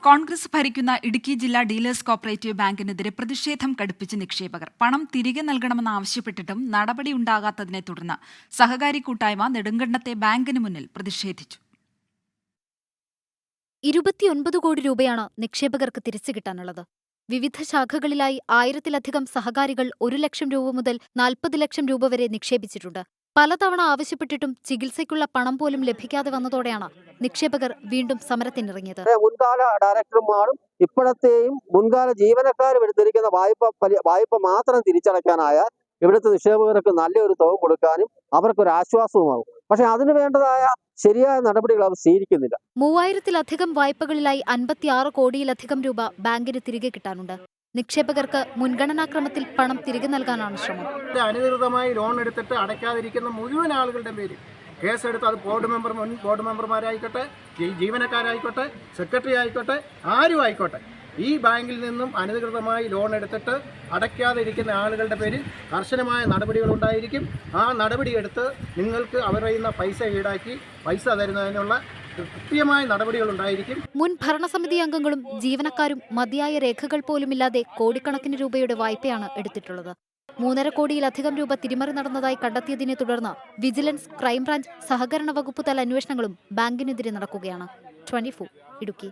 കോൺഗ്രസ് ഭരിക്കുന്ന ഇടുക്കി ജില്ലാ dealers cooperative ബാങ്കിനെതിരെ പ്രതിഷേധം കടുപ്പിച്ച് നിക്ഷേപകർ. പണം തിരികെ നൽകണമെന്നാവശ്യപ്പെട്ടിട്ടും നടപടിയുണ്ടാകാത്തതിനെ തുടർന്ന് സഹകാരി കൂട്ടായ്മ നെടുങ്കണ്ടത്തെ ബാങ്കിന് മുന്നിൽ പ്രതിഷേധിച്ചു. 29 കോടി രൂപയാണ് നിക്ഷേപകർക്ക് തിരിച്ചു കിട്ടാനുള്ളത്. വിവിധ ശാഖകളിലായി 1000-ലധികം സഹകാരികൾ 1 ലക്ഷം രൂപ മുതൽ 40 ലക്ഷം രൂപ വരെ നിക്ഷേപിച്ചിട്ടുണ്ട്. പലതവണ ആവശ്യപ്പെട്ടിട്ടും ചികിത്സയ്ക്കുള്ള പണം പോലും ലഭിക്കാതെ വന്നതോടെയാണ് നിക്ഷേപകർ വീണ്ടും സമരത്തിനിറങ്ങിയത്. മുൻകാല ഡയറക്ടർമാരും ഇപ്പോഴത്തെയും മുൻകാല ജീവനക്കാരും എടുത്തിരിക്കുന്ന വായ്പ മാത്രം തിരിച്ചടയ്ക്കാനായാൽ ഇവിടുത്തെ നിക്ഷേപകർക്ക് നല്ലൊരു തുക കൊടുക്കാനും അവർക്കൊരു ആശ്വാസവുമാകും. പക്ഷെ അതിനു വേണ്ടതായ ശരിയായ നടപടികൾ അവർ സ്വീകരിക്കുന്നില്ല. 3000-ലധികം വായ്പകളിലായി 56 കോടിയിലധികം രൂപ ബാങ്കിന് തിരികെ കിട്ടാനുണ്ട്. നിക്ഷേപകർക്ക് മുൻഗണനാക്രമത്തിൽ പണം തിരികെ നൽകാനാണ് ശ്രമം. അനധികൃതമായി ലോൺ എടുത്തിട്ട് അടയ്ക്കാതിരിക്കുന്ന മുഴുവൻ ആളുകളുടെ പേരിൽ കേസെടുത്ത് അത് മുൻ ബോർഡ് മെമ്പർമാരായിക്കോട്ടെ, ജീവനക്കാരായിക്കോട്ടെ, സെക്രട്ടറി ആയിക്കോട്ടെ, ആരും ആയിക്കോട്ടെ, ഈ ബാങ്കിൽ നിന്നും അനധികൃതമായി ലോൺ എടുത്തിട്ട് അടയ്ക്കാതെ ഇരിക്കുന്ന ആളുകളുടെ പേരിൽ കർശനമായ നടപടികളുണ്ടായിരിക്കും. ആ നടപടിയെടുത്ത് നിങ്ങൾക്ക് അവരുടെ പൈസ ഈടാക്കി പൈസ തരുന്നതിനുള്ള കൃത്യമായ നടപടികളുണ്ടായിരിക്കും. മുൻ ഭരണസമിതി അംഗങ്ങളും ജീവനക്കാരും മതിയായ രേഖകൾ പോലുമില്ലാതെ കോടിക്കണക്കിന് രൂപയുടെ വായ്പയാണ് എടുത്തിട്ടുള്ളത്. 3.5 കോടിയിലധികം രൂപ തിരിമറി നടന്നതായി കണ്ടെത്തിയതിനെ തുടർന്ന് വിജിലൻസ്, ക്രൈംബ്രാഞ്ച്, സഹകരണ വകുപ്പ് തല അന്വേഷണങ്ങളും ബാങ്കിനെതിരെ നടക്കുകയാണ്. 24 ഇടുക്കി.